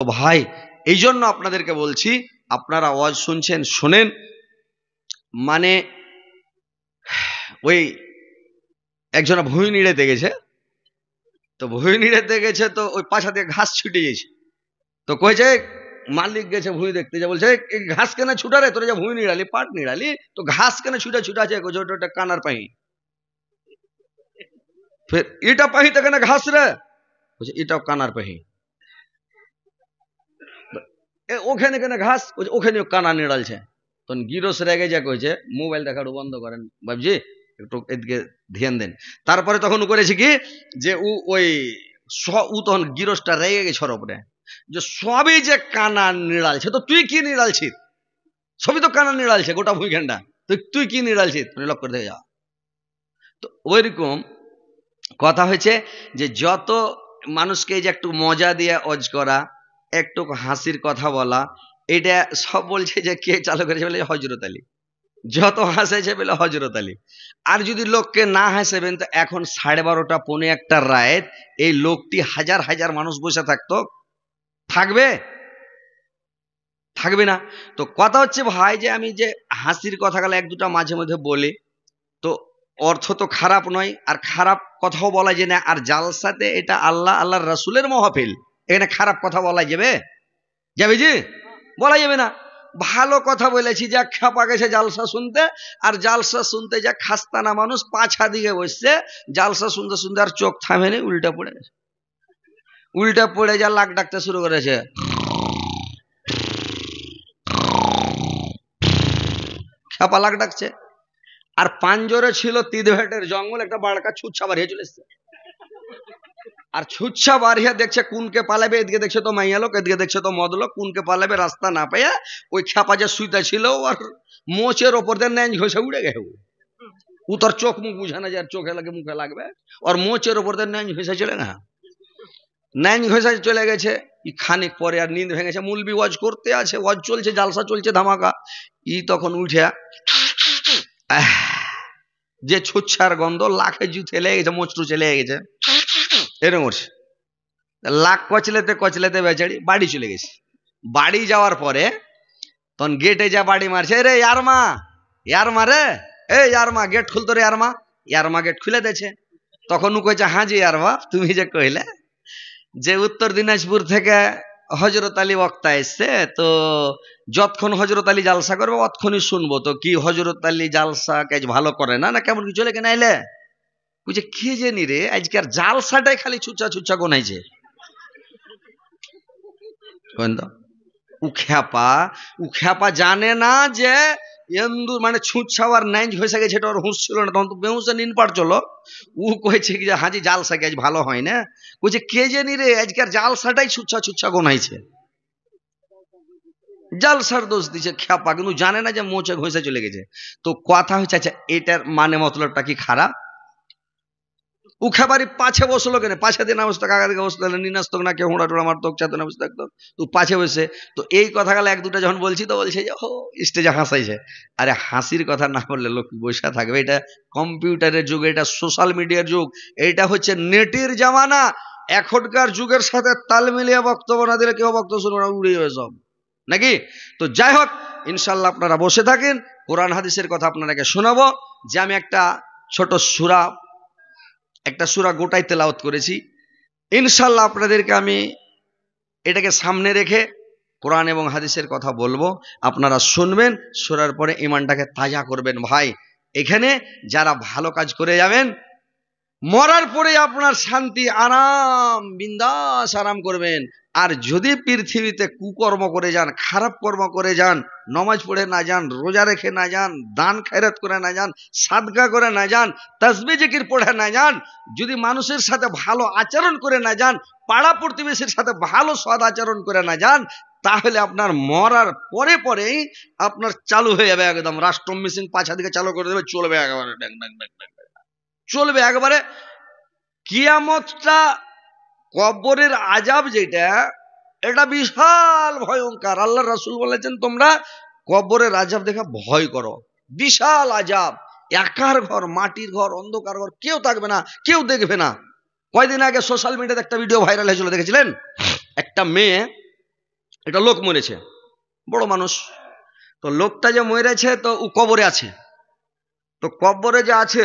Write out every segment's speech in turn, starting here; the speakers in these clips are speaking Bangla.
ভাই এই জন্য আপনাদেরকে বলছি, আপনারা আওয়াজ শুনছেন, শোনেন। মানে ওই একজনা ভুঁই নিড়েতে গেছে, তো ভুঁই নিড়েতে গেছে, তো ওই পাছা দিয়ে ঘাস ছুটে গেছে। তো কয়েছে মালিক গেছে ভুঁই দেখতে, যা বলছে এই ঘাস কেন ছুটা রে, তোরা যা ভুঁই নিড়ালি, পাট নিড়ালি, তো ঘাস কেন ছুটা ছুটা আছে? ওটা কানার পাহি। ফের এটা পাহি তো কেন ঘাস রে, বলছে এটাও কানার পাহি। ওখানে কেন ঘাস, ওখানে কানা নিড়ালছে। তখন গিরস রেগে যা কইছে মোবাইল দেখাটা বন্ধ করেন বাবজি, একটু এদিকে ধ্যান দেন। তারপরে তখন করেছে কি যে ওই তখন গিরসটা রেগে গেছে ওর উপরে, যে সবই যে কানা নিড়ালছে, তো তুই কি নিড়ালছিস? সবই তো কানা নিড়ালছে গোটা ভূইখানটা, তুই কি নিড়ালছিস? লক্ষ্য করে দেখে যাওয়া। তো ওইরকম কথা হয়েছে যে যত মানুষকে যে একটু মজা দিয়ে অজ করা, একটু হাসির কথা বলা, এটা সব বলছে যে কে চালু করেছে বলে হযরত আলী। যত হাসেছে বলে হযরত আলী। আর যদি লোককে না হাসেবেন, তো এখন 12:30 পৌনে একটা রাত এই লোকটি হাজার হাজার মানুষ বসে থাকতো, থাকবে? থাকবে না। তো কথা হচ্ছে ভাই যে আমি যে হাসির কথাগুলো এক দুটা মাঝে মধ্যে বলি, তো অর্থ তো খারাপ নয়, আর খারাপ কথাও বলা যায় না। আর জালসাতে এটা আল্লাহর রাসূলের মাহফিল, এখানে খারাপ কথা বলা যাবে? যাবে জি? বলা যাবে না। ভালো কথা বলেছি, যা খেপা গেছে জালসা শুনতে, আর জালসা শুনতে যা খাস্তানা মানুষ পাছা দিকে বসছে, জালসা শুনতে শুনতে আর চোখ থামেনি, উল্টা পড়ে গেছে। উল্টা পড়ে যা লাখ ডাকতে শুরু করেছে, খেপা লাখ ডাকছে। আর পাঞ্জরে ছিল তিদভেটের জঙ্গল, একটা বাড়কা ছুচ্ছা বাড়িয়ে চলে এসছে। আর ছুচ্ছা বাড়িয়ে দেখছে কোনকে পালাবে, এদিকে দেখছে তো মাইয়া লোক, এদিকে দেখছে তো মদ লোক, কোনকে পালাবে রাস্তা না পেয়ে ওই খেপা যে শুইতে ছিল আর মোচের ওপর দিয়ে ন্যাঞ্জ ঘষে উড়ে গেছে। ও তোর চোখ মুখ বুঝে না যে আর চোখে লাগে মুখে লাগবে, আর মোচের ওপর দিয়ে ন্যাঞ্জ ঘষে চলে না, ন্যাঞ্জ ঘষে চলে গেছে। খানিক পরে আর নিন্দ ভেঙেছে, মুলবি ওয়াজ করতে আছে, ওয়াজ চলছে, জালসা চলছে ধামাকা। তখন উঠে যে ছুচ্ছার গন্ধ, লাখে জুতে লেগে গেছে, মোচটু চলে গেছে, এরকম করছে। লাখ কচলেতে কচলেতে বেচারি বাড়ি চলে গেছে। বাড়ি যাওয়ার পরে তখন গেটে যা বাড়ি মারছে, রে ইয়ারমা, ইয়ারমা রে, এই ইয়ারমা গেট খুলতো রে ইয়ারমা। ইয়ারমা গেট খুলে দিয়েছে। তখন ও কইছে, হ্যাঁ জি ইয়ারমা, তুমি যে কইলে যে উত্তর দিনাজপুর থেকে হযরত আলী বক্তা এসছে, তো যতক্ষণ হযরত আলী জালসা করবে অতক্ষণই শুনবো, তো কি হযরত আলী জালসা কাজ ভালো করে না, না কেমন কি চলে কেন আইলে? বুঝে কে জানি রে, আজকের জালসাটাই খালি ছুচ্ছা ছুচ্ছা গোনাইছে। উখ্যাপা জানে না যে মানে ছুঁচ ছাওয়ার নাইজ হয়ে গেছে, এটা ওর হুঁশ ছিল না, তখন তো বেহুঁশে নিন পার চলো। ও কয়েছে কি যে হাজি জালসা আজ ভালো হয় না, কইছে কে জানি রে আজকের জালসাটাই ছুচ্ছা ছুচ্ছা গোনাইছে, জালসার দোষ দিছে খ্যাপা, কিন্তু জানে না যে মোচে ঘষে চলে গেছে। তো কথা হচ্ছে, আচ্ছা এটার মানে মতলবটা কি খারাপ? উখাবারি পাছে বসলো কেন, পাছে দিয়ে না বসতো, কাকা দিকে বসতো, নিনাস্তক না কেউ হুড়া টুড়া মারতো, চাতে না বসে থাকতো, তো পাছে বসে। তো এই কথাগুলো এক দুটা যখন বলছি, তো বলছে যে ও স্টেজে হাসাইছে। আরে হাসির কথা না বললে লোক বসে থাকবে? এটা কম্পিউটারের যুগ, এটা সোশ্যাল মিডিয়ার যুগ, এটা হচ্ছে নেটের জামানা। এখনকার যুগের সাথে তাল মিলিয়ে বক্তব্য না দিলে কেউ বক্তব্য শুনবে না, উড়ে যাবে সব নাকি। তো যাই হোক, ইনশাল্লাহ আপনারা বসে থাকেন, কোরআন হাদিসের কথা আপনাদেরকে শোনাবো। যে আমি একটা ছোট সূরা গোটাই তেলাওয়াত করেছি, ইনশাল্লাহ আপনাদেরকে আমি এটাকে সামনে রেখে কোরআন এবং হাদিসের কথা বলবো, আপনারা শুনবেন, শোনার পরে ঈমানটাকে তাজা করবেন। ভাই এখানে যারা ভালো কাজ করে যাবেন, মরার পরে আপনার শান্তি, আরাম, বিন্দাস আরাম করবেন। আর যদি পৃথিবীতে কুকর্ম করে যান, খারাপ কর্ম করে যান, নমাজ পড়ে না যান, রোজা রেখে না যান, দান খয়রাত করে না যান, সাদকা করে না যান, তাসবিহ জিকির পড়ে না যান, যদি মানুষের সাথে ভালো আচরণ করে না যান, পাড়া প্রতিবেশীর সাথে ভালো সদ আচরণ করে না যান, তাহলে আপনার মরার পরে পরেই আপনার চালু হয়ে যাবে একদম রাষ্ট্র মেশিন, পাছা দিকে চালু করে দেবে, চলবে একেবারে, চলবে একেবারে। কিয়ামতটা, কবরের আযাব যেটা, এটা বিশাল ভয়ঙ্কর। আল্লাহ রাসূল বলেছেন তোমরা কবরের আযাব দেখে ভয় করো। বিশাল আযাব, একার ঘর, মাটির ঘর, অন্ধকার ঘর, কেউ থাকবে না, কেউ দেখবে না। কয়দিন আগে সোশ্যাল মিডিয়াতে একটা ভিডিও ভাইরাল হয়েছিল, দেখেছিলেন? একটা মেয়ে এটা লোক মরেছে, বড় মানুষ। তো লোকটা যে মরেছে তো ও কবরে আছে। তো কবরে যে আছে,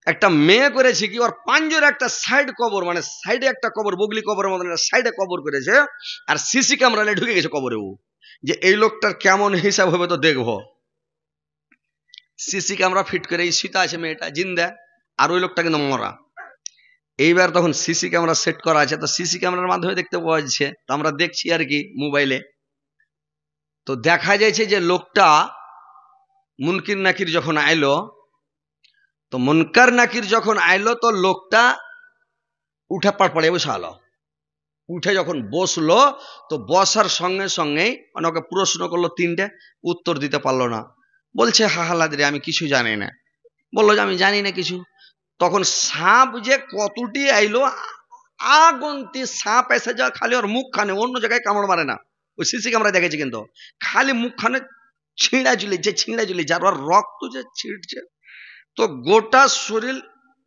একটা মেয়ে করেছে কি, ওর পাঞ্জরে একটা সাইড কবর, মানে সাইডে একটা কবর, বগলি কবরের মতন একটা সাইডে কবর করেছে। আর সিসি ক্যামেরা নিয়ে ঢুকে গেছে কবরে। ও যে এই লোকটার কেমন হিসাব হবে তো দেখবো। সিসি ক্যামেরা ফিট করে এই সীতা আছে মেয়েটা জিন্দা, আর ওই লোকটা কিন্তু মরা। এইবার তখন সিসি ক্যামেরা সেট করা আছে, তো সিসি ক্যামেরার মাধ্যমে দেখতে পাওয়া যাচ্ছে। তো আমরা দেখছি আর কি মোবাইলে। তো দেখা যাচ্ছে যে লোকটা মুনকির নাকির যখন আইলো, তো মুনকার নাকির যখন আইলো, তো লোকটা উঠে পড়ে বসালো। উঠে যখন বসলো, তো বসার সঙ্গে সঙ্গেই মানে ওকে প্রশ্ন করলো তিনটে, উত্তর দিতে পারলো না। বলছে হাহালাদি আমি কিছু জানি না। বললো যে আমি জানি না কিছু। তখন সাপ যে কতটি আইলো, আগন্তি সাপ এসে যা খালি ওর মুখখানে, অন্য জায়গায় কামড় মারে না। ওই সিসি ক্যামেরা দেখেছি, কিন্তু খালি মুখখানে ছিঁড়া ঝুলি যার ওর রক্ত যে ছিঁড়ছে, তো গোটা শরীর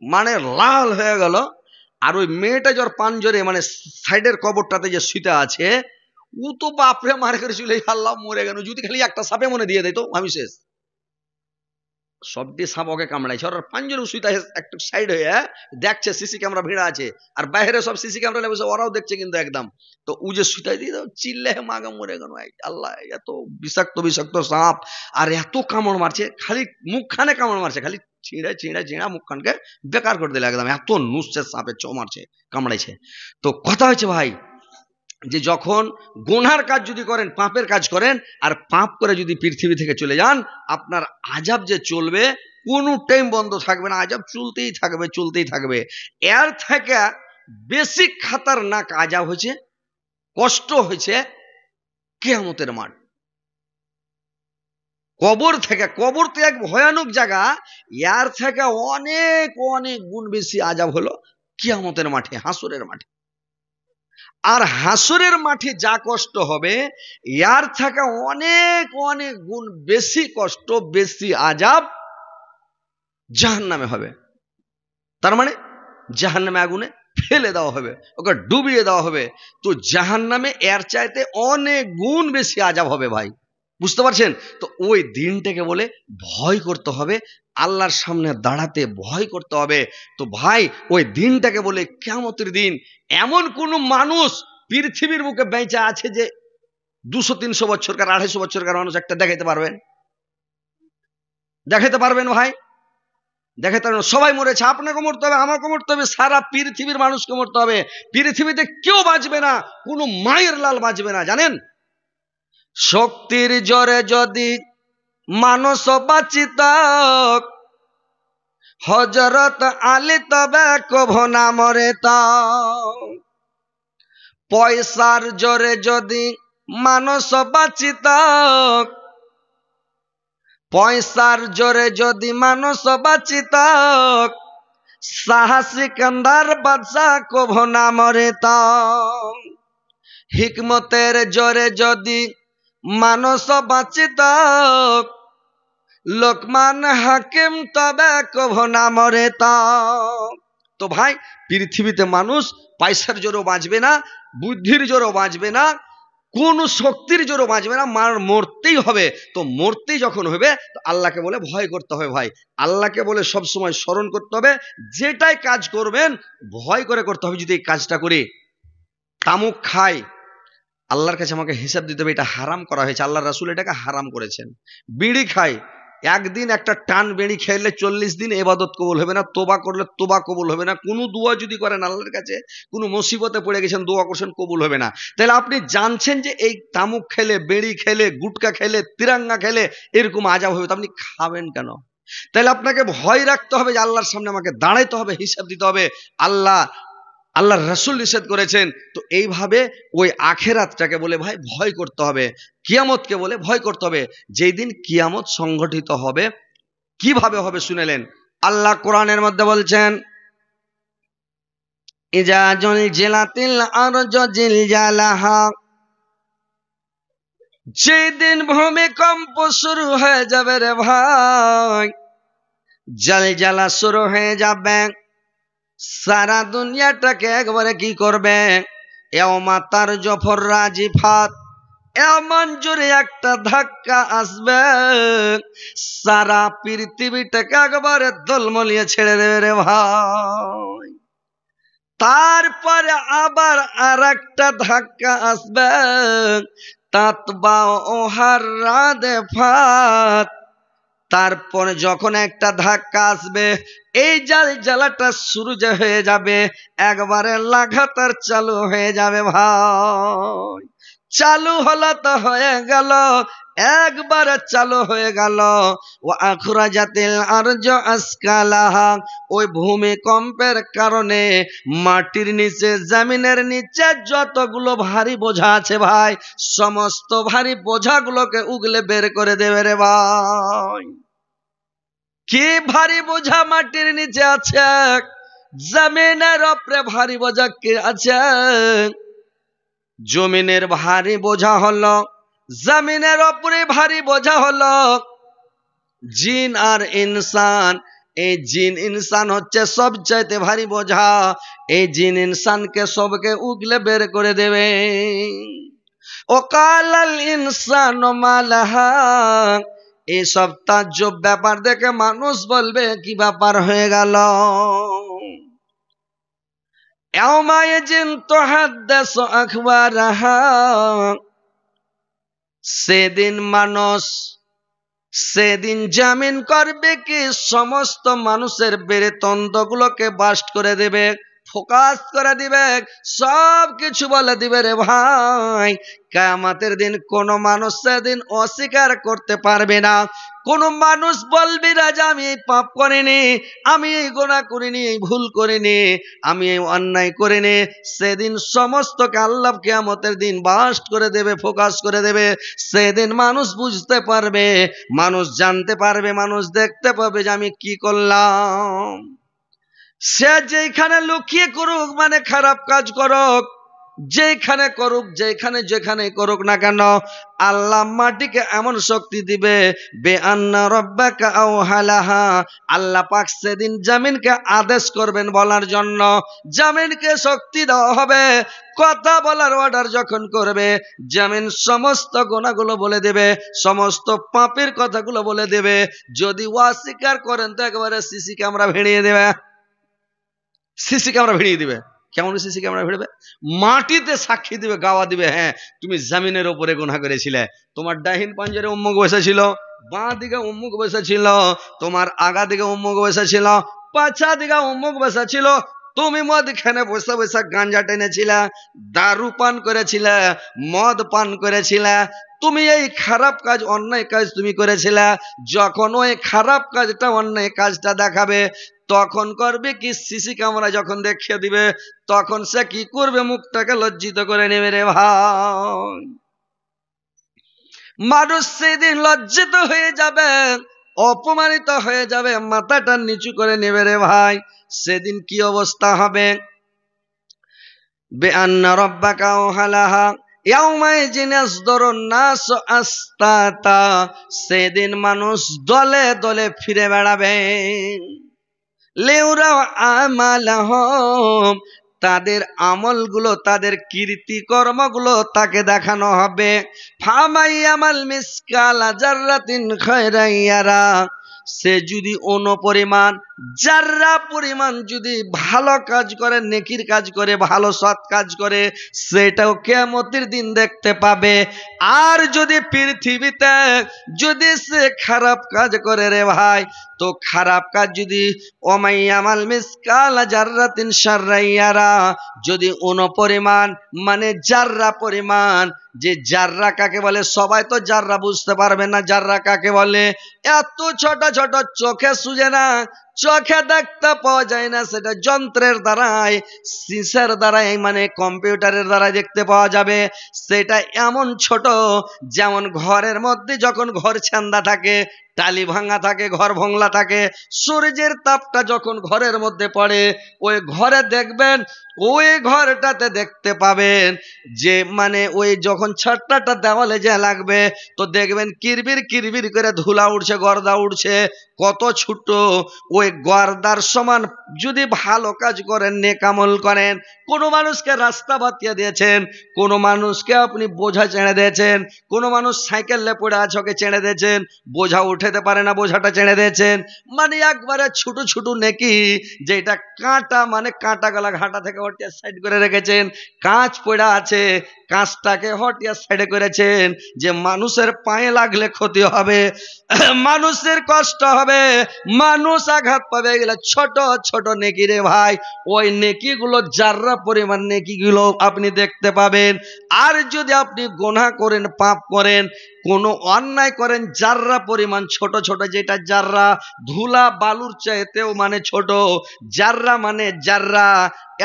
মানে লাল হয়ে গেল। আর ওই মেয়েটা যার পাঞ্জরে মানে সাইডের কবরটাতে যে শুতে আছে, ও তো বাপরে মারে করে চলে আল্লাহ মরে গেল। যদি খালি একটা সাপে মনে দিয়ে দেয় তো আমি শেষ। সবটি সাপ ওকে কামড়াইছে। ওর পাঞ্জরে শুতে একটু সাইড হয়ে দেখছে, সিসি ক্যামেরা ভিড়া আছে, আর বাইরে সব সিসি ক্যামেরা লেগেছে, ওরাও দেখছে কিন্তু একদম। তো ও যে শুতে দিয়ে চিল্লে মাগা মরে গেল। আল্লাহ, এত বিষাক্ত বিষাক্ত সাপ, আর এত কামড় মারছে, খালি মুখখানে কামড় মারছে, খালি ছিঁড়া মুখখানকে বেকার করে দিলে একদম। এত নুসছে সাপের চো মারছে, কামড়াইছে। তো কথা হচ্ছে ভাই, যে যখন গুনার কাজ যদি করেন, পাপের কাজ করেন, আর পাপ করে যদি পৃথিবী থেকে চলে যান, আপনার আযাব যে চলবে, কোনো টাইম বন্ধ থাকবে না, আযাব চলতেই থাকবে। এর থেকে বেশি খাতারনাক আযাব হয়েছে, কষ্ট হয়েছে কিয়ামতের মাঠ। কবর তো এক ভয়ানক জায়গা। এর থেকে অনেক অনেক গুণ বেশি আযাব হলো কিয়ামতের মাঠে, হাসরের মাঠে। আর হাসরের মাঠে যা কষ্ট হবে, এর থেকে অনেক অনেক গুণ বেশি কষ্ট, বেশি আযাব জাহান্নামে হবে। তার মানে জাহান্নামে আগুনে ফেলে দেওয়া হবে, ওকে ডুবিয়ে দেওয়া হবে। তো জাহান্নামে এর চাইতে অনেক গুণ বেশি আযাব হবে ভাই, বুঝতে পারছেন? তো ওই দিনটাকে বলে ভয় করতে হবে, আল্লাহর সামনে দাঁড়াতে ভয় করতে হবে। তো ভাই ওই দিনটাকে বলে কিয়ামতের দিন। এমন কোন মানুষ পৃথিবীর বুকে বেঁচে আছে যে 200-300 বছরকার, 250 বছরকার মানুষ একটা দেখাইতে পারবেন? দেখাইতে পারবেন ভাই? দেখাইতে পারবেন? সবাই মরেছে, আপনাকে মরতে হবে, আমাকে মরতে হবে, সারা পৃথিবীর মানুষকে মরতে হবে। পৃথিবীতে কেউ বাঁচবে না, কোনো মায়ের লাল বাঁচবে না, জানেন? শক্তির জোরে যদি মানুষ বাঁচিত, হযরত আলী তবে কভু না মরিত। পয়সার জোরে যদি মানুষ বাঁচিত, পয়সার জোরে যদি মানুষ বাঁচিত, শাহ সিকান্দার বাদশাহ কভু না মরিত। হিকমতের জোরে যদি মানুষ বাঁচিত, লোকমান হাকিম তবে কভু না মরিত। তো ভাই পৃথিবীতে মানুষ পয়সার জোরেও বাঁচবে না, বুদ্ধির জোরেও বাঁচবে না, কোন শক্তির জোরেও বাঁচবে না, মরতেই হবে। তো মরতেই যখন হবে, তো আল্লাহকে বলে ভয় করতে হবে ভাই। আল্লাহকে বলে সব সময় স্মরণ করতে হবে, যেটাই কাজ করবেন ভয় করে করতে হবে। যদি এই কাজটা করি, তামুক খাই, আল্লাহর কাছে আমাকে হিসাব দিতে হবে, এটা হারাম করা হয়েছে, আল্লাহর রাসূল এটাকে হারাম করেছেন। বিড়ি খাই, একদিন একটা টান বিড়ি খেলে 40 দিন ইবাদত কবুল হবে না, তোবা করলে তোবা কবুল হবে না, কোনো দোয়া যদি করেন আল্লাহর কাছে, কোনো মুসিবতে পড়ে গেছেন, দোয়া করছেন, কবুল হবে না। তাহলে আপনি জানছেন যে এই তামুক খেলে, বিড়ি খেলে, গুটকা খেলে, তিরাঙ্গা খেলে এরকম আযাব হবে, তো আপনি খাবেন কেন? তাহলে আপনাকে ভয় রাখতে হবে যে আল্লাহর সামনে আমাকে দাঁড়াইতে হবে, হিসাব দিতে হবে। আল্লাহর রাসূল নিষেধ করেছেন। তো এইভাবে ওই আখিরাতটাকে বলে ভাই ভয় করতে হবে, কিয়ামতকে বলে ভয় করতে হবে। যেই দিন কিয়ামত সংগঠিত হবে, কিভাবে হবে শুনেলেন? আল্লাহ কোরআনের মধ্যে বলছেন, ইজা জুলজিলাতিল আরজু জিলজালাহা, যেদিন ভূমিকম্প শুরু হয়ে যাবে রে ভাই, জলজালা শুরু হয়ে যাবে, সারা দুনিয়াটাকে একবারে কি করবে? ইয়াউমা তারজফুর রাজিফাত, এমন জোরে একটা ধাক্কা আসবে সারা পৃথিবীটাকে একবারে দোলমলিয়ে ছেড়ে দেবে রে ভাই। তারপরে আবার আর একটা ধাক্কা আসবে তাতবা ওহার রাদে ফাত, তারপরে যখন একটা ধাক্কা আসবে এই জ্বালাটা শুরু যে হয়ে যাবে, একবারে লাগাতার চালু হয়ে যাবে ভাই। চালু হলো তো হয়ে গেল, একবারে চালু হয়ে গেল। ও আখরাজাতিল আরজু আসকালাহা, ওই ভূমিকম্পের কারণে মাটির নিচে জমিনের নিচে যতগুলো ভারী বোঝা আছে ভাই, সমস্ত ভারী বোঝাগুলোকে উগলে বের করে দেবে রে ভাই। কি ভারী বোঝা মাটির নিচে আছে, জমিনের উপরে ভারী বোঝা কি আছে? জমিনের ভারী বোঝা হলো, জমিনের উপরে ভারী বোঝা হলো জিন আর ইনসান। এই জিন ইনসান হচ্ছে সবচাইতে ভারী বোঝা। এই জিন ইনসানকে সবকে উগলে বের করে দেবে। ওকালাল ইনসানু মালাহা, এই সব তাজ্জব ব্যাপার দেখে মানুষ বলবে কি ব্যাপার হয়ে গেল। ইয়াউমা ইয়াজিন তুহাদ্দাসু আখবারাহা, সেদিন মানুষ, সেদিন জামিন করবে কি সমস্ত মানুষের বেরেতন্ত্রগুলোকে বাস্ট করে দেবে, ফোকাস করে দিবে, সব কিছু বলে দিবে রে ভাই। কিয়ামতের দিন কোন মানুষ সেদিন অস্বীকার করতে পারবে না। কোন মানুষ বলবে না যে আমি এই পাপ করিনি, আমি এই গুনাহ করিনি, এই ভুল করিনি, আমি এই অন্যায় করিনি। সেদিন সমস্তকে আল্লাহ কিয়ামতের দিন বাস্ট করে দেবে, ফোকাস করে দেবে। সেদিন মানুষ বুঝতে পারবে, মানুষ জানতে পারবে, মানুষ দেখতে পাবে যে আমি কি করলাম। সে যেখানে লুকিয়ে করুক, মানে খারাপ কাজ করুক, যেখানে করুক, যেখানে করুক না কেন, আল্লাহ মাটিকে এমন শক্তি দিবে বেআন্না রাব্বাকা আওহালাহা, আল্লাহ পাক সেদিন জমিনকে আদেশ করবেন বলার জন্য। জমিনকে শক্তি দেওয়া হবে, কথা বলার অর্ডার যখন করবে জমিন সমস্ত গুনাহগুলো বলে দেবে, সমস্ত পাপের কথাগুলো বলে দেবে। যদি অস্বীকার করেন তো একেবারে সিসি ক্যামেরা ভিড়িয়ে দেবে, সিসি ক্যামেরা ভিড়িয়ে দিবে। কেমন সিসি ক্যামেরা ভিড়বে? মাটিতে সাক্ষী দিবে, গাওয়া দিবে, হ্যাঁ তুমি জমিনের উপরে গুনাহ করেছিলে। তোমার ডাহিন পাঞ্জরে উম্মুক বসেছিল, বাঁ দিকে উম্মুক বসেছিল, তোমার আগা দিকে উম্মুক বসেছিল, পাছা দিকে উম্মুক বসেছিল, তুমি মদখানে বসে বসে গাঞ্জা টেনেছিলে, দারু পান করেছিলে, মদ পান করেছিলে, তুমি এই খারাপ কাজ, অন্যায় কাজ তুমি করেছিলে। যখন ওই খারাপ কাজটা, অন্যায় কাজটা দেখাবে, তখন করবে কি, সিসি ক্যামেরা যখন দেখিয়ে দিবে তখন সে কি করবে, মুখটাকে লজ্জিত করে নেবে রে ভাই। মানুষ সেদিন লজ্জিত হয়ে যাবে, অপমানিত হয়ে যাবে, মাথাটা নিচু করে নেবে রে ভাই। সেদিন কি অবস্থা হবে? বেআন্না রাব্বাকা আওহালাহা, ইয়াউমাইজিন ইয়াসদুরুন নাসু আশতাতা, সেদিন মানুষ দলে দলে ফিরে বেড়াবে। লিউরাউ আমালাহুম, তাদের আমলগুলো, তাদের কীর্তি কর্মগুলো তাকে দেখানো হবে। ফামাইয়ামাল মিসকালা জাররাতিন খায়রান ইয়ারা, সে যদি অনুপরিমাণ, জাররা পরিমাণ যদি ভালো কাজ করে, নেকির কাজ করে, ভালো সৎ কাজ করে, সেটাও কিয়ামতের দিন দেখতে পাবে। আর যদি পৃথিবীতে যদি সে খারাপ কাজ করে রে ভাই, তো খারাপ কাজ যদি ওমাইয়ামাল মিসকালা জাররাতিন শাররান ইয়ারা, যদি অনুপরিমাণ মানে জাররা পরিমাণ, যে জাররা কাকে বলে সবাই তো জাররা বুঝতে পারবে না, জাররা কাকে বলে। এত ছোট ছোট চোখে সুজে না, চোখে দেখতে পাওয়া যায় না, সেটা যন্ত্রের দ্বারাই, সিসার দ্বারাই, মানে কম্পিউটারের দ্বারাই দেখতে পাওয়া যাবে। সেটা এমন ছোট যেমন ঘরের মধ্যে যখন ঘর ছান্দা থাকে, টালি ভাঙা থাকে, ঘর ভংলা থাকে। সূর্যের তাপটা যখন ঘরের মধ্যে পড়ে, ওই ঘরে দেখবেন, ওই ঘরটাতে দেখতে পাবেন যে মানে ওই যখন ছাটটা দেওয়ালে যে লাগবে, তো দেখবেন কিরবির কিরবির করে ধুলা উঠছে, গর্দা উঠছে। কত ছোট ওই গর্দার সমান যদি ভালো কাজ করেন, নেক আমল করেন, কোনো মানুষকে রাস্তা বাতিয়ে দিয়েছেন, কোনো মানুষকে আপনি বোঝা চেড়ে দিয়েছেন, কোনো মানুষ সাইকেলে পড়ে আছে ওকে চেড়ে দিয়েছেন, বোঝা উঠাতে পারে না বোঝাটা চেড়ে দিয়েছেন, মানে একবারে ছোট ছোট নেকি, যেটা কাঁটা মানে কাঁটা গলা ঘাটা থেকে হটিয়ে সাইড করে রেখেছেন, কাঁচ পড়ে আছে কাঁচটাকে হটিয়ে সাইডে করেছেন, যে মানুষের পায়ে লাগলে ক্ষতি হবে, মানুষের কষ্ট হবে, মানুষ আঘাত পাবে, এগুলো ছোট ছোট নেকি রে ভাই। ওই নেকিগুলো যাররা পরিমাণ নেকিগুলো আপনি দেখতে পাবেন। আর যদি আপনি গুনাহ করেন, পাপ করেন, কোনো অন্যায় করেন, যাররা পরিমাণ ছোট ছোট, যেটা যাররা ধুলা বালুর চাইতেও মানে ছোট, যাররা মানে যাররা,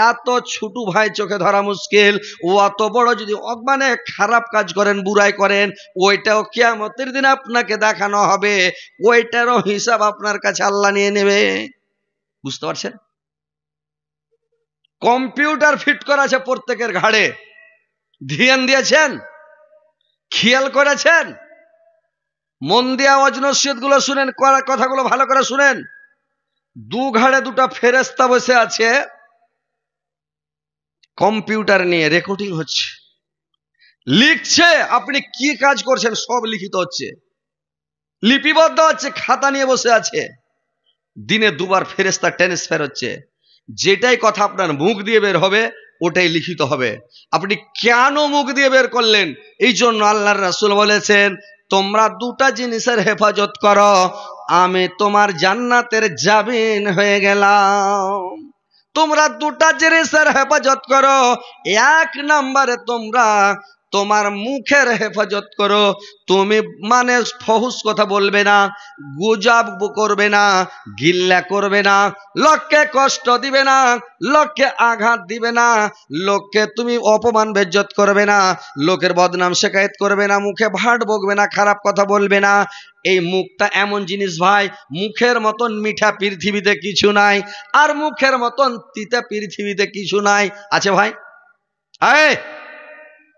এত ছোট ভাই চোখে ধরা মুশকিল। ও অত বড় যদি মানে খারাপ কাজ করেন, বুরাই করেন, ওইটাও কিয়ামতের দিন আপনাকে দেখানো হবে, ওইটারও হিসাব আপনার কাছে আল্লাহ নিয়ে নেবে। বুঝতে পারছেন? কম্পিউটার ফিট করা আছে প্রত্যেকের ঘাড়ে, ধ্যান দিয়েছেন, খেয়াল করেছেন? মন দিয়ে ওয়াজ নসিহত গুলো শুনেন, কথাগুলো ভালো করে শুনেন। দু ঘাড়ে দুটা ফেরেশতা বসে আছে, কম্পিউটার নিয়ে রেকর্ডিং হচ্ছে, লিখছে, আপনি কি কাজ করছেন সব লিখিত হচ্ছে, লিপিবদ্ধ হচ্ছে, খাতা নিয়ে বসে আছে। দিনে দুবার ফেরেশতা ট্রান্সফার হচ্ছে, যেটাই কথা আপনার মুখ দিয়ে বের হবে ওটাই লিখিত হবে। আপনি কেন মুখ দিয়ে বের করলেন? এই জন্য আল্লাহর রাসূল বলেছেন, তোমরা দুটা জিনিসের হেফাজত করো, আমি তোমার জান্নাতের জামিন হয়ে গেলাম। তোমরা দুটা জিনিসের হেফাজত করো। এক নম্বরে তোমরা তোমার মুখের হেফাজত করো। তুমি মানে ফহুস কথা বলবে না, গুজব করবে না, গিল্লা করবে না, লোককে কষ্ট দিবে না, লোককে আঘাত দিবে না, লোককে তুমি অপমান বেজ্জত করবে না, লোকের বদনাম শেকায়েত করবে না, মুখে ভাট বকবে না, খারাপ কথা বলবে না। এই মুখটা এমন জিনিস ভাই, মুখের মতন মিঠা পৃথিবীতে কিছু নাই, আর মুখের মতন তিতা পৃথিবীতে কিছু নাই। আছে ভাই? আয়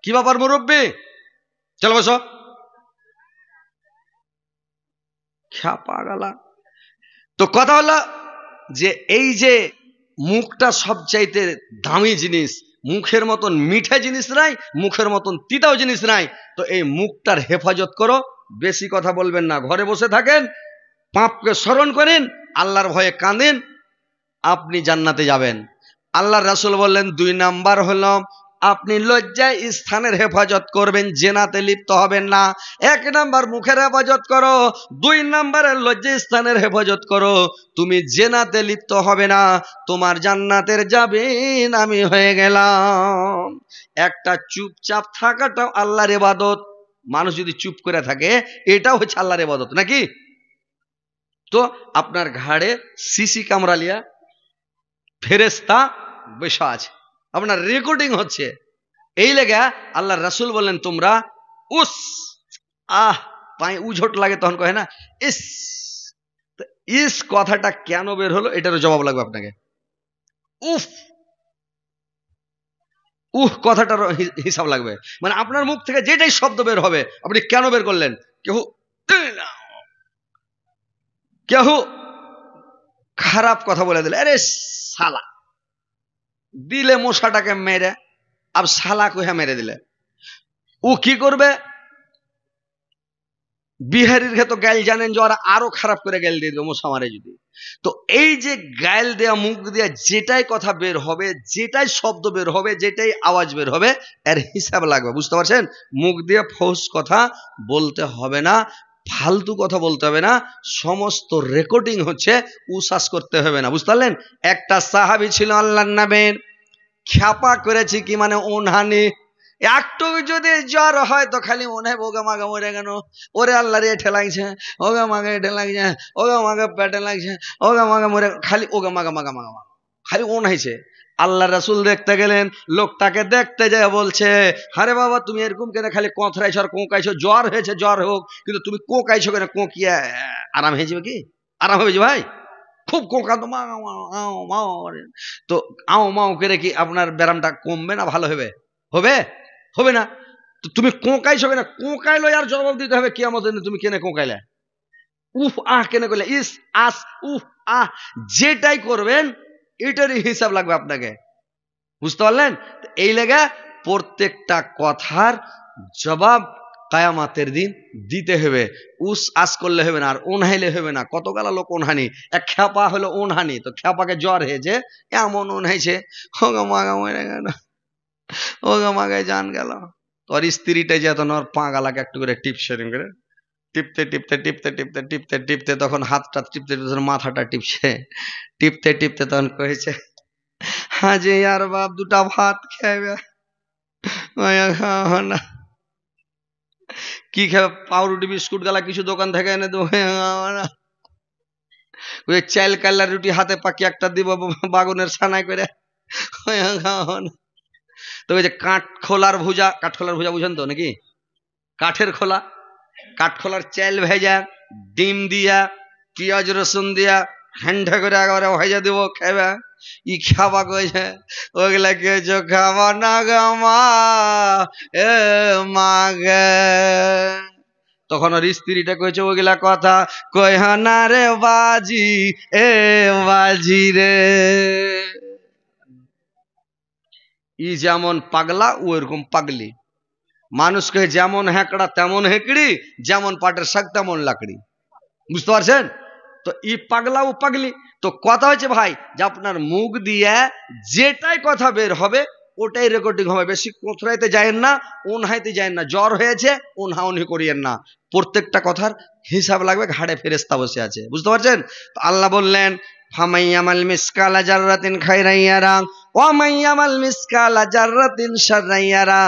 কি ব্যাপার মুরব্বী, চলো বসো। খ্যাপা গালা। তো কথা হলো যে এই যে মুখটা সবচাইতে দামি জিনিস, মুখের মতন মিঠা জিনিস নাই, মুখের মতন তিতাও জিনিস নাই। তো এই মুখটার হেফাজত করো, বেশি কথা বলবেন না, ঘরে বসে থাকেন, পাপকে স্মরণ করেন, আল্লাহর ভয়ে কাঁদেন, আপনি জান্নাতে যাবেন। আল্লাহর রাসূল বললেন, 2 নাম্বার হলো আপনি লজ্জায় স্থানের হেফাজত করবেন, জেনাতে লিপ্ত হবেন না। 1 নাম্বার মুখের হেফাজত করো, 2 নাম্বারে লজ্জায় স্থানের হেফাজত করো, তুমি জেনাতে লিপ্ত হবে না, তোমার জান্নাতের জামিন আমি হয়ে গেলাম। একটা চুপচাপ থাকাটাও আল্লাহর ইবাদত। মানুষ যদি চুপ করে থাকে, এটাও হচ্ছে আল্লাহর ইবাদত নাকি? তো আপনার ঘাড়ে সিসি ক্যামেরা লিয়া ফেরেশতা বসা আছে, আপনার রেকর্ডিং হচ্ছে। এই লেগে আল্লাহর রাসূল বললেন, তোমরা উস পায়ে উঝট লাগে তখন কয় না ইস, ইস কথাটা কেন বের হলো এটারও জবাব লাগবে আপনাকে। উফ, কথাটার হিসাব লাগবে, মানে আপনার মুখ থেকে যেটাই শব্দ বের হবে আপনি কেন বের করলেন। কেউ খারাপ কথা বলে দিলে, আরে শালা, দিলে মশাটাকে মেরে, আব শালা কইয়া মেরে দিলে, ও কি করবে? বিহারির ক্ষেত্রে গাইল জানেন যে ওরা আরো খারাপ করে গাইল দিয়ে দেবে মশা মারে যদি। তো এই যে গাইল দেয়া, মুখ দেয়া যেটাই কথা বের হবে, যেটাই শব্দ বের হবে, যেটাই আওয়াজ বের হবে, এর হিসাব লাগবে। বুঝতে পারছেন? মুখ দিয়ে ফৌস কথা বলতে হবে না, ফালতু কথা বলতে হবে না, সমস্ত রেকর্ডিং হচ্ছে, উসাস করতে হবে না। বুঝতে পারলেন? একটা সাহাবী ছিল আল্লাহর নবীর, খ্যাপা করেছি কি মানে ওনহানি, একটু যদি জ্বর হয় তো খালি মনে হয় ওগা মাগা মরে গেল, ওরে আল্লাহ রে এঠে লাগছে, ওগা মাগা এঠে লাগছে, ওগা মাগা পেটে লাগছে, ওগা মাগা মরে, খালি ওগা মাগা মাগা মাগা মাগা, খালি ওন হয়েছে। আল্লাহ রাসূল দেখতে গেলেন, লোকটাকে দেখতে যায় বলছে, আরে বাবা তুমি এরকম কেন খালি কোঁথরাইছো আর কোঁকাইছো, জ্বর হয়েছে জ্বর হোক, কিন্তু তুমি কোঁকাইছো কেন? কোঁকিয়া আরাম হয়ে যাবে কি? আরাম হবে যে ভাই? খুব কোঁকা তো তো আও মাও করে কি আপনার ব্যারামটা কমবে না ভালো হবে? হবে? হবে না। তো তুমি কোঁকাইছো কেন? কোঁকাইলো আর জবাব দিতে হবে কিয়ামতের দিন, তুমি কেনে কোঁকাইলে, উফ আহ কেন করলে, ইস আস উফ আহ, যেটাই করবেন এটারই হিসাব লাগবে আপনাকে। বুঝতে পারলেন? এই লেগে প্রত্যেকটা কথার জবাব কায়ামাতের দিন দিতে হবে। উস আস করলে হবে না, আর ওনহাইলে হবে না। কতগুলা লোক ওনহানি, এক খ্যাপা হলো ওনহানি, তো খ্যাপাকে জ্বর হয়েছে, এমন ওনহাইছে, হোগা মাগা মরে গেল, হোগা মাগায় জান গেল। তোর স্ত্রীটাই যেত না, ওর পা গালাকে একটু করে টিপসে করে, টিপতে টিপতে টিপতে টিপতে টিপতে টিপতে তখন হাতটা টিপতে টিপতে মাথাটা টিপছে, টিপতে টিপতে তখন কয়েছে, হ্যাঁ যে আর বাপ দুটা ভাত খাইবে না, কি খাবে? পাউরুটি বিস্কুট গালা কিছু দোকান থেকে এনে দেবো না, ওই চাল কাল্লা রুটি হাতে পাকি একটা দিব বাগুনের ছানায় করে, তো ওই যে কাঠখোলার ভুজা, কাঠখোলার ভুজা বুঝেন তো নাকি? কাঠের খোলা, কাঠখোলার চাল ভেজা, ডিম দিয়া, পেঁয়াজ রসুন দিয়া ঠান্ডা করে একেবারে ভেজা দেবো, খাবে। ই খাবা কইছে, ওগুলা কেছো খাবা না গা মা, এ মা গে। তখন ওর স্ত্রীটা কইছে ওগুলা কথা, কইহা না রে বাজি, এ বাজি রে। ই যেমন পাগলা ও এরকম পাগলি, মানুষকে যেমন হ্যাঁকড়া তেমন হেঁকড়ি, যেমন পাটের শাক তেমন লাকড়ি। বুঝতে পারছেন? তো ই পাগলা ও পাগলি। তো কথা হচ্ছে ভাই যে আপনার মুখ দিয়ে যেটাই কথা বের হবে ওটাই রেকর্ডিং হবে। বেশি কোথরাইতে যায়েন না, ওনহাইতে যায়েন না। জ্বর হয়েছে ওনহা উনহি করিয়েন না, প্রত্যেকটা কথার হিসাব লাগবে, ঘাড়ে ফেরেশতা বসে আছে। বুঝতে পারছেন? তো আল্লাহ বললেন, ফামাইয়ামাল মিসকালা জাররাতিন খাইরান ইয়ারা ওয়া মাইয়ামাল মিসকালা জাররাতিন শাররান ইয়ারা।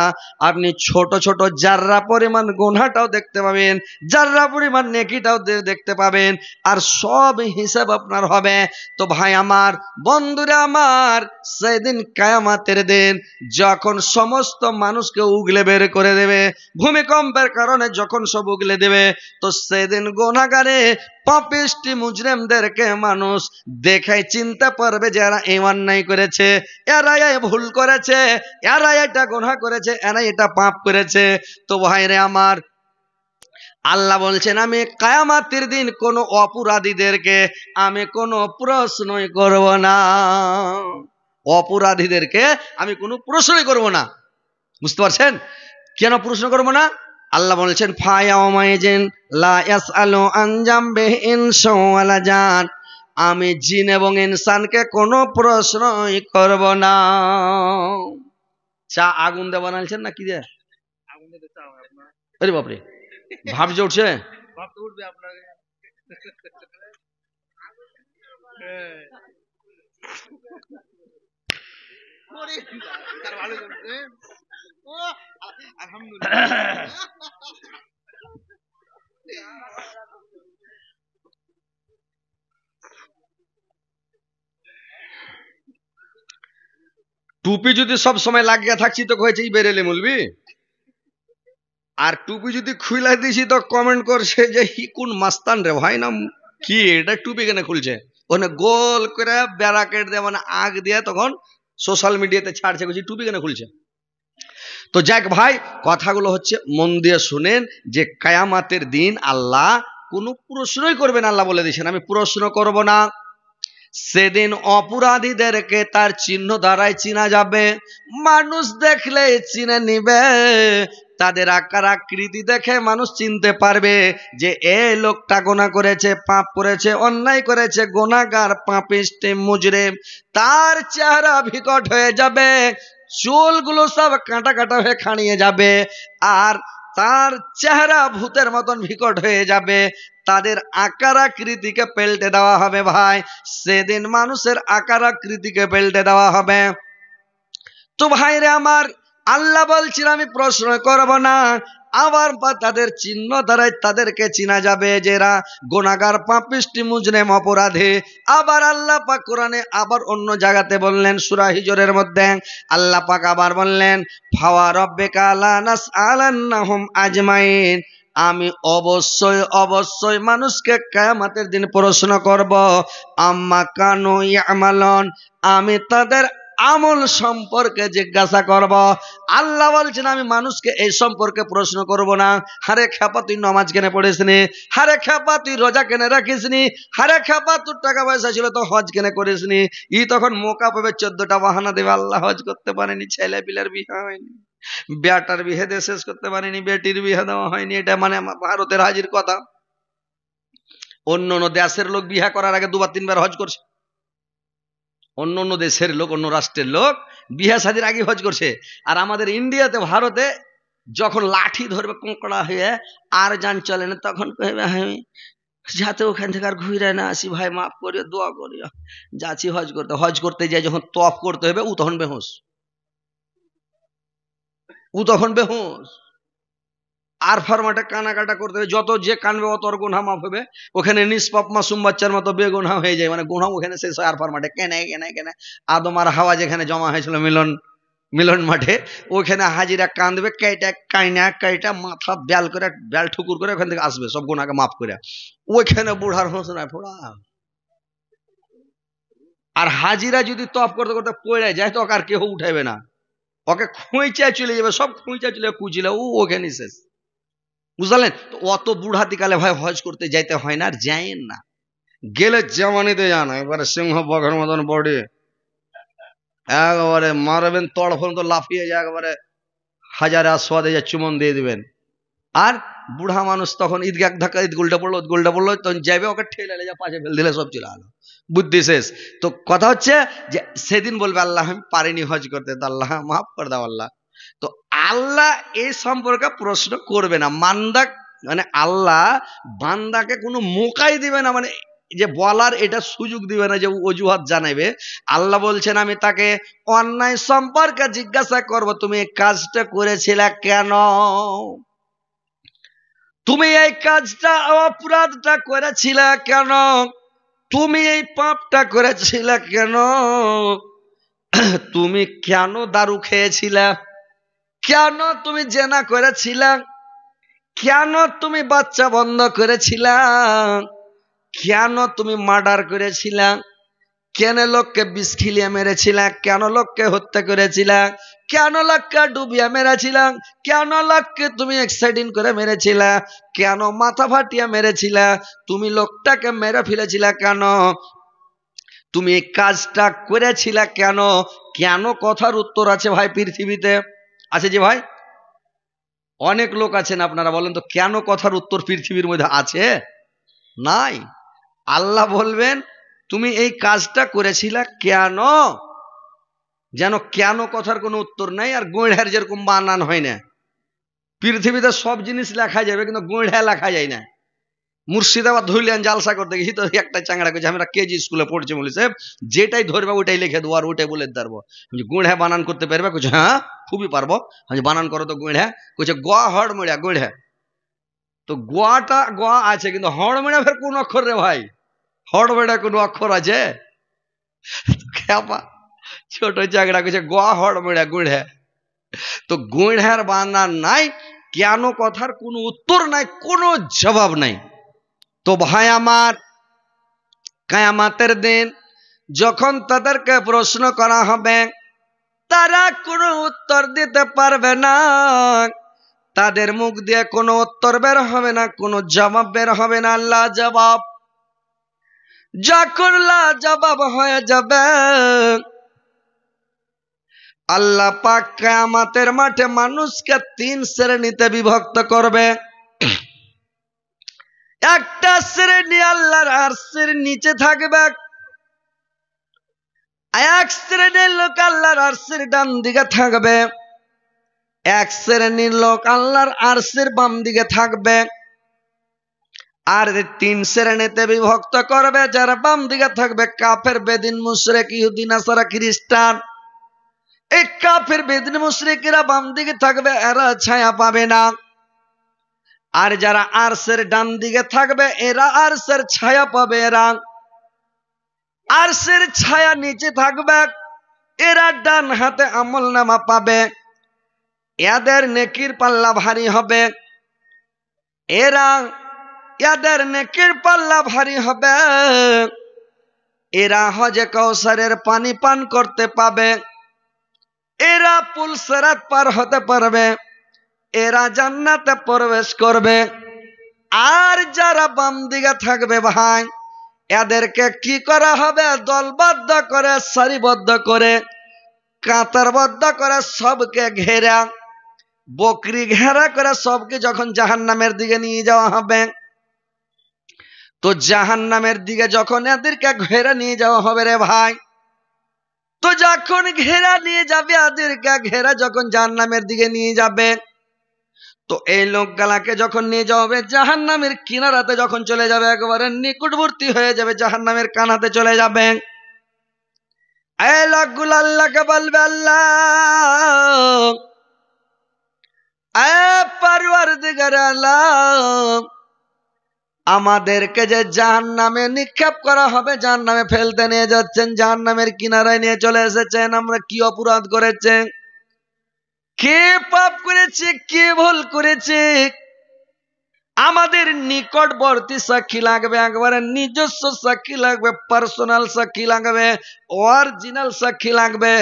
আপনি ছোট ছোট জাররা পরিমাণ গুনাহটাও দেখতে পাবেন, জাররা পরিমাণ নেকিটাও দেখতে পাবেন, আর সব হিসাব আপনার হবে। তো ভাই আমার, বন্ধুরা আমার, সেদিন কিয়ামতের দিন যখন সমস্ত মানুষকে উগলে বের করে দেবে, ভূমিকম্পের কারণে যখন সব উগলে দেবে, তো সেদিন গুনাহগারে পাপিষ্টি মুজরিমদেরকে মানুষ দেখে চিনতে পারবে যে এরা এই অন্যায় করেছে, এরা এই ভুল করেছে, এরা এটা গুনাহ করেছে, এরা এটা পাপ করেছে। তো ভাইরে আমার, আল্লাহ বলছেন আমি কিয়ামতের দিন কোন অপরাধীদেরকে আমি কোনো প্রশ্নই করব না, অপরাধীদেরকে আমি কোনো প্রশ্নই করব না। বুঝতে পারছেন কেন প্রশ্ন করব না? আল্লাহ বলেছেন ফায়াউমাইজিন লা ইয়াসআলু আন জামবিহি ইনসু ওয়ালা জান, আমি জিন এবং ইনসানকে কোনো প্রশ্নই করব না। চা আগুন দিয়ে বানাইছেন না কি দিয়ে? আগুন দিয়ে চা হয় আপনার? আরে বাপ রে, ভাব যে উঠছে, ভাব তো উঠবে আপনাকে। ভালো করছে, আলহামদুলিল্লাহ। টুপি যদি সব সময় লাগিয়ে থাকছি তো কয়েছে বেরেলে মুলবি, আর টুপি যদি খুলে দিছি তো কমেন্ট করছে যে হি কোন মাস্তান রে ভাই, নাম কি এটা টুপি কেন খুলছে, ওখানে গোল করে ব্যারাকেট দিয়ে মানে আগ দিয়ে তখন সোশ্যাল মিডিয়াতে ছাড়ছে, বলছি টুপি কেন খুলছে। তো যাক ভাই, কথাগুলো হচ্ছে মন দিয়ে শুনেন যে কিয়ামতের দিন আল্লাহ কোনো প্রশ্নই করবেন। আল্লাহ বলে দিয়েছেন আমি প্রশ্ন করব না। সেদিন অপরাধীদেরকে তার চিহ্ন দ্বারাই চিনা যাবে, মানুষ দেখলে চিনে নিবে, তাদের আকার আকৃতি দেখে মানুষ চিনতে পারবে যে এই লোকটা গুনাহ করেছে, পাপ করেছে, অন্যায় করেছে, গুনাহগার, পাপিষ্ঠ, মুজরিম। তার চেহারা বিকট হয়ে যাবে, চুলগুলো সব কাটা কাটা হয়ে খাড়িয়ে যাবে, আর তার চেহারা ভূতের মতন বিকট হয়ে যাবে, তাদের আকার আকৃতিকে পাল্টে দেওয়া হবে। ভাই সেদিন মানুষের আকার আকৃতিকে পাল্টে দেওয়া হবে। তো ভাইরে আমার, আল্লাহ বলছিল আমি প্রশ্ন করব না, আবার তাদের চিহ্ন দ্বারাই তাদেরকে চিনা যাবে যে এরা গুনাহগার, পাপিষ্টি, মুজরিম, অপরাধী। আবার আল্লাহ পাক কোরআনে আবার অন্য জায়গাতে বললেন, সূরা হিজরের মধ্যে আল্লাহ পাক আবার বললেন, ফাওয়া রাব্বিকা লা নাসআলান্নাহুম আজমাইন, আমি অবশ্যই অবশ্যই মানুষকে কিয়ামতের দিন প্রশ্ন করব, আম্মা কানু ইয়ামালুন, আমি তাদের আমল সম্পর্কে জিজ্ঞাসা করব। আল্লাহ বলছেন আমি মানুষকে এই সম্পর্কে প্রশ্ন করব না, হারে খেপা তুই নামাজ কেন পড়িসনি, হারে খেপা তুই রোজা কেন রাখিসনি, হারে খেপা তোর টাকা পয়সা ছিল তো হজ কেন করিসনি। ই তখন মোকা পাবে, 14টা বাহানা দেবে, আল্লাহ হজ করতে পারেনি, ছেলে পিলের বিয়ে হয়নি, বেটার বিয়ে দিয়ে শেষ করতে পারেনি, বেটির বিয়ে দেওয়া হয়নি। এটা মানে ভারতের হাজির কথা। অন্য অন্য দেশের লোক বিয়ে করার আগে 2-3 বার হজ করছে। অন্য অন্য দেশের লোক, অন্য রাষ্ট্রের লোক বিয়ে শাদীর আগে হজ করছে। আর আমাদের ইন্ডিয়াতে, ভারতে যখন লাঠি ধরবে কোঁকড়া হয়ে আর যান চলে না, তখন কহবে আমি যাতে ওখান থেকে আর ঘুরে না আসি, ভাই মাফ করিও, দোয়া করিও, যাচ্ছি হজ করতে। হজ করতে যাই যখন তফ করতে হবে, ও তখন বেহুশ, ও তখন বেহুশ। আর ফরমাটে কানাকাটা করতে হবে, যত যে কানবে অত গুনাহ মাফ হবে। ওখানে নিষ্পাপ মাসুম বাচ্চার মতো বেগুনাহ হয়ে যায়, মানে গুনাহ ওখানে শেষ হয়। আর ফরমাটে কেন কেন কেন আদম আর হাওয়া যেখানে জমা হয়েছিল মিলন মাঠে, ওখানে হাজিরা কাঁদবে, কাইটা মাথা ব্যাল করে, ব্যাল ঠুকুর করে ওখান থেকে আসবে, সব গুনাহকে মাফ করে। ওইখানে বুড়ার হোসনায় ফোড়া। আর হাজিরা যদি তপ করতে করতে পড়ে যায়, তো ওকে আর কেউ উঠাইবে না, ওকে খুঁইচায় চলে যাবে, সব খুঁইচায় চলে কুচিলে ও ওখানে শেষ, বুঝলেন? তো অত বুড়াতিকালে ভাই হজ করতে যাইতে হয় না, আর যাইন না। গেলে জামানিতে যান, একবারে সিংহ বগের মতন বডি, একবারে মারবেন তড়ফন তো লাফিয়ে যায়, একবারে হাজারে আসওয়াদে যা চুমন দিয়ে দিবেন। আর বুড়া মানুষ তখন ঈদগাহ ধাক্কা, ঈদ গোলটা পড়লো তখন যাবে, ওকে ঠেলে যা পাশে ফেল দিলে সব চলে আলো, বুদ্ধি শেষ। তো কথা হচ্ছে যে সেদিন বলবে আল্লাহ আমি পারিনি হজ করতে, তো আল্লাহ মাফ করে দাও আল্লাহ। তো আল্লাহ এই সম্পর্কে প্রশ্ন করবে না, মানে আল্লাহ বান্দাকে কোনো মোকাই দিবে না, মানে যে বলার এটা সুযোগ দিবে না, যে অজুহাত জানাবে। আল্লাহ বলছেন আমি তাকে অন্যায় সম্পর্কে জিজ্ঞাসা করব, তুমি এই কাজটা করেছিলে কেন, তুমি এই কাজটা, অপরাধটা করেছিলে কেন, তুমি এই পাপটা করেছিলে কেন, তুমি কেন দারু খেয়েছিলে, কেন তুমি জেনা করেছিলে, কেন তুমি বাচ্চা বন্ধ করেছিলে, কেন তুমি মার্ডার করেছিলে, কেন লোককে বিষ খিলিয়ে মেরেছিলে, কেন লোককে হত্যা করেছিলে, কেন লোককে ডুবিয়ে মেরেছিলে, কেন লোককে তুমি অ্যাক্সিডেন্ট করে মেরেছিলে, কেন মাথা ফাটিয়ে মেরেছিলে, তুমি লোকটাকে মেরে ফেলেছিলে কেন, তুমি এই কাজটা করেছিলে কেন। কেন কথার উত্তর আছে ভাই পৃথিবীতে, আছে যে ভাই? অনেক লোক আছেন, আপনারা বলেন তো কেন কথার উত্তর পৃথিবীর মধ্যে আছে? নাই। আল্লাহ বলবেন তুমি এই কাজটা করেছিলে কেন, যেন কেন কথার কোনো উত্তর নাই। আর গোঁড়ার যেরকম বানান হয় না, পৃথিবীতে সব জিনিস লেখা যাবে কিন্তু গোঁড়া লেখা যায় না। মুর্শিদাবাদ ধরলেন জালসা করতে গেছি, তো একটা চাংড়া করছে আমরা কেজি স্কুলে পড়ছি, বলেছে যেটাই ধরবে ওটাই লিখে দেবো আর ওটাই বলে ধরবো। গোঁড়া বানান করতে পারবে? কইছে হ্যাঁ খুবই পারবো। বানান করো তো গোঁড়া। কইছে গ হড় মেড়া গোঁড়া। তো গোয়াটা গোয়া আছে, কিন্তু হড় মেড়া ফের কোন অক্ষর রে ভাই? হড় মেড়া কোন অক্ষর আছে? ছোট চাকরা কইছে গোয়া হড় মেড়া গোঁড়া। তো গোঁড়ার বানান নাই, কেন কথার কোনো উত্তর নাই, কোনো জবাব নাই। তো ভাই আমার, কিয়ামতের দিন যখন তাদেরকে প্রশ্ন করা হবে, তারা কোনো উত্তর দিতে পারবে না, তাদের মুখ দিয়ে কোনো উত্তর বের হবে না, কোনো জবাব বের হবে না। আল্লাহ জবাব যখন জবাব হয়ে যাবে, আল্লাহ পাক কিয়ামতের মাঠে মানুষকে 3 শ্রেণীতে বিভক্ত করবে। একটা শ্রেণী আল্লাহর আরশের নিচে থাকবে, এক শ্রেণীর লোক আল্লাহর আরশের ডান দিকে থাকবে, এক শ্রেণীর লোক আল্লাহর আরশের বাম দিকে থাকবে। আর 3 শ্রেণীতে বিভক্ত করবে, যারা বাম দিকে থাকবে কাফের, বেদিন, মুশরিক, ইহুদি, নাসারা, খ্রিস্টান। এই কাফের, বেদিন, মুশরিকরা বাম দিকে থাকবে, এরা ছায়া পাবে না। আর যারা আরশের ডান দিকে থাকবে এরা আরশের ছায়া পাবে, এরা আরশের ছায়া নিচে থাকবে, এরা ডান হাতে আমলনামা পাবে, এদের নেকির পাল্লা ভারী হবে, এদের নেকির পাল্লা ভারী হবে, এরা হজে কাউসারের পানি পান করতে পাবে, এরা পুল সিরাত পার হতে পারবে, এরা জান্নাতে প্রবেশ করবে। আর যারা বাম দিকে থাকবে ভাই, এদেরকে কি করা হবে? দলবদ্ধ করে, সারিবদ্ধ করে, কাতারবদ্ধ করে, সবকে ঘেরা, বকরি ঘেরা করে সবকে যখন জাহান্নামের দিকে নিয়ে যাওয়া হবে, তো জাহান্নামের দিকে যখন এদেরকে ঘেরা নিয়ে যাওয়া হবে রে ভাই, তো যখন ঘেরা নিয়ে যাবে এদেরকে, ঘেরা যখন জাহান্নামের দিকে নিয়ে যাবে, তো এই লোকগুলাকে যখন নিয়ে যাওয়া হবে জাহান্নামের কিনারাতে, যখন চলে যাবে একেবারে নিকটবর্তী হয়ে যাবে, জাহান্নামের কানাতে চলে যাবে, এই লোকগুলো আল্লাহকে বলবে, আল্লাহ, পরওয়ারদিগার আলম, আমাদেরকে যে জাহান্নামে নিক্ষেপ করা হবে, জাহান্নামে ফেলতে নিয়ে যাচ্ছেন, জাহান্নামের কিনারায় নিয়ে চলে এসেছেন, আমরা কি অপরাধ করেছি, কি পাপ করেছি, কি ভুল করেছি? আমাদের নিকটবর্তী সাক্ষী লাগবে, একবারে নিজস্ব সাক্ষী লাগবে, পার্সোনাল সাক্ষী লাগবে, অরিজিনাল সাক্ষী লাগবে।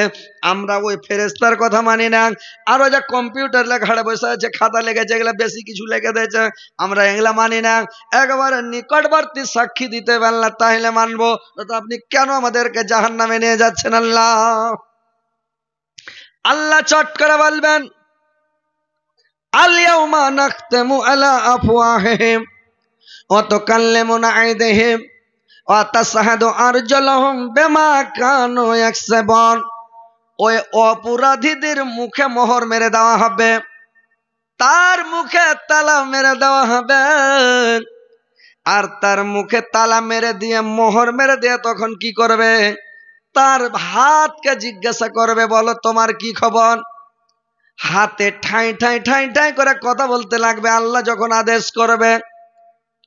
আমরা ওই ফেরেশতার কথা মানি না, আর ওই যে কম্পিউটার লেখাটা বসে আছে, খাতা লেগেছে, এগুলা বেশি কিছু লেগে দিয়েছে, আমরা এগুলা মানি না। একবারে নিকটবর্তী সাক্ষী দিতে পারলে তাহলে মানবো, তো আপনি কেন আমাদেরকে জাহান্নামে নিয়ে যাচ্ছেন? আল্লাহ আল্লাহ চট করে বলবেন, আল-ইয়াউমা নাখতামু আলা আফওয়াহিহিম ওয়া তুকাল্লিমুনা আইদিহিম ওয়া তাশহাদু আরজুলুহুম বিমা কানু ইয়াকসিবুন। ওই অপরাধীদের মুখে মোহর মেরে দেওয়া হবে, তার মুখে তালা মেরে দেওয়া হবে, আর তার মুখে তালা মেরে দিয়ে, মোহর মেরে দিয়ে তখন কি করবে? তার হাতকে জিজ্ঞাসা করবে, বলো তোমার কি খবর? হাতে ঠাই ঠাই ঠাই ঠাই করে কথা বলতে লাগবে। আল্লাহ যখন আদেশ করবে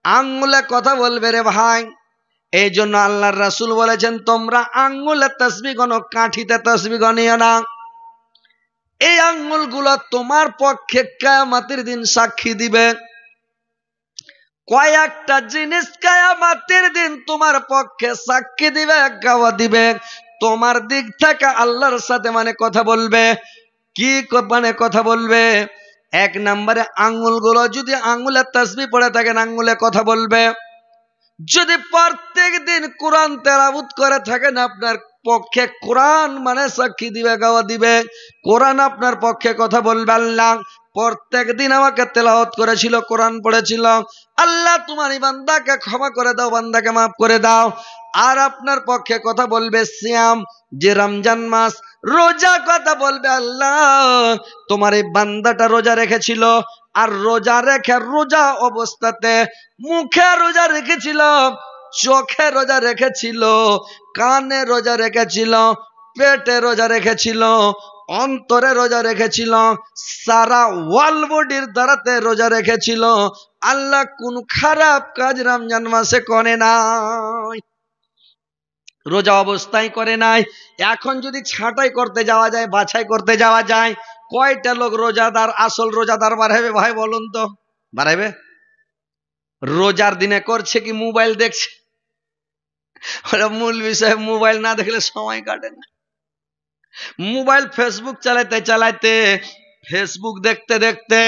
আঙ্গুলে কথা বলবে রে ভাই। এই জন্য আল্লাহর রাসূল বলেছেন, তোমরা আঙ্গুলে তাসবিহ গণো, কাঠিতে তাসবিহ গনিও না। এই আঙ্গুলগুলো তোমার পক্ষে কিয়ামতের দিন সাক্ষী দিবে। কয়েকটা জিনিস কিয়ামতের দিন তোমার পক্ষে সাক্ষী দিবে, গাওয়া দিবে, তোমার দিক থেকে আল্লাহর সাথে মানে কথা বলবে। কি মানে কথা বলবে? এক নম্বরে আঙ্গুলগুলো যদি আঙ্গুলের তাসবিহ পড়ে থাকেন, আঙ্গুলে কথা বলবে। যদি প্রত্যেক দিন কোরআন তেলাওয়াত করে থাকেন, আপনার পক্ষে কোরআন মানে সাক্ষী দিবে, গাওয়া দিবে, কোরআন আপনার পক্ষে কথা বলবে। আল্লাহ প্রত্যেক দিন আমাকে তেলাওয়াত করেছিল, কোরআন পড়েছিল, আল্লাহ তোমার এই বান্দাকে ক্ষমা করে দাও, বান্দাকে মাফ করে দাও। আর আপনার পক্ষে কথা বলবে সিয়াম, যে রমজান মাস, রোজা কথা বলবে, আল্লাহ তোমার এই বান্দাটা রোজা রেখেছিল, আর রোজা রেখে রোজা অবস্থাতে মুখে রোজা রেখেছিল, চোখে রোজা রেখেছিল, কানে রোজা রেখেছিল, পেটে রোজা রেখেছিল, অন্তরে রোজা রেখেছিল, সারা ওয়াল বডির দ্বারাতে রোজা রেখেছিল। আল্লাহ কোন খারাপ কাজ রমজান মাসে করে নাই, রোজা অবস্থায় করে নাই। এখন যদি ছাঁটাই করতে যাওয়া যায়, বাছাই করতে যাওয়া যায়, কয়টা লোক রোজাদার, আসল রোজাদার বাড়াবে ভাই বলুন তো? বাড়াবে? রোজার দিনে করছে কি মোবাইল দেখছে? মূল বিষয়, মোবাইল না দেখলে সময় কাটে না। মোবাইল ফেসবুক চালাইতে চালাইতে, ফেসবুক দেখতে দেখতে,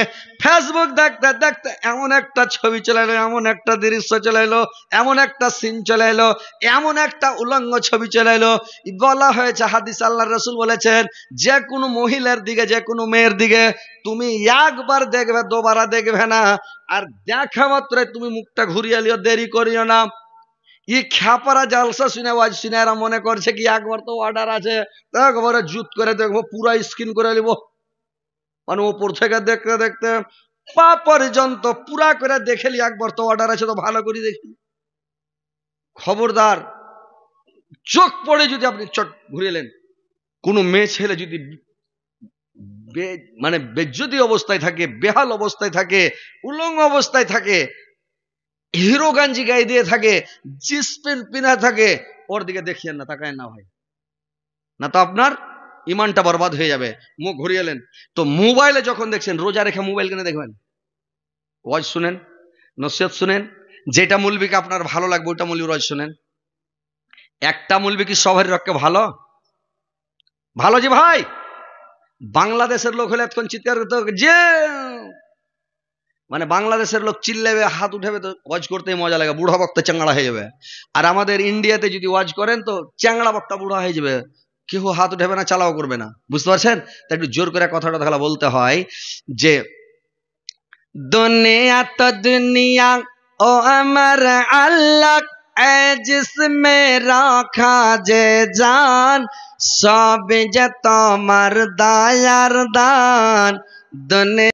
ফেসবুক দেখতে দেখতে এমন একটা ছবি চলে এলো, এমন একটা দৃশ্য চলে এলো, এমন একটা সিন চলে এলো, এমন একটা উলঙ্গ ছবি চলে এলো। বলা হয়েছে, হাদিস আল্লাহর রাসূল বলেছেন, যে কোনো মহিলার দিকে, যে কোনো মেয়ের দিকে তুমি একবার দেখবে, দুবারা দেখবে না, আর দেখা মাত্র তুমি মুখটা ঘুরিয়ে লিও, দেরি করিও না। ই খ্যাপারা জালসা শুনে, ওয়াজ শুনে এরা মনে করছে কি একবার তো অর্ডার আছে, একবারে জুত করে দেখবো, পুরা স্ক্রিন করে নিব, মানে উপর থেকে দেখতে দেখতে পা পর্যন্ত পুরা করে দেখেলি, একবার তো অর্ডার আছে, তো ভালো করে দেখি। খবরদার, চোখ পড়ে যদি আপনি চট ঘুরিলেন, কোনো মেয়ে ছেলে যদি মানে বেজ্জতি অবস্থায় থাকে, বেহাল অবস্থায় থাকে, উলঙ্গ অবস্থায় থাকে, হিরো গাঞ্জি গায়ে দিয়ে থাকে, জিন্স প্যান্ট পিনা থাকে, ওর দিকে দেখিয়েন না, তাকায় না ভাই, না তো আপনার ইমানটা বরবাদ হয়ে যাবে। মুখ ঘুরিয়ে এলেন। তো মোবাইলে যখন দেখছেন, রোজা রেখে মোবাইল কিনে দেখবেন, ওয়াজ শুনেন, নসিহত শুনেন, যেটা মৌলবীকে আপনার ভালো লাগবে ওইটা মৌলবীর ওয়াজ শুনেন। একটা মৌলবী কি সবার রক্ষে ভালো? ভালো যে ভাই, বাংলাদেশের লোক হলে এতক্ষণ চিৎকার করতে, যে মানে বাংলাদেশের লোক চিল্লাবে, হাত উঠাবে, তো ওয়াজ করতেই মজা লাগে, বুড়া বক্তা চ্যাংড়া হয়ে যাবে। আর আমাদের ইন্ডিয়াতে যদি ওয়াজ করেন তো চ্যাংড়া বক্তা বুড়া হয়ে যাবে, কেউ হাত উঠাবে না, চালাও করবে না, বুঝতে পারছেন? তাই একটু জোর করে কথাটা তাহলে বলতে হয় যে দুনিয়া তো দুনিয়া ও আমার আল্লাহ, জিসমে রাখা যে জান, সব যে তোমার দায়ার দান। দুনিয়া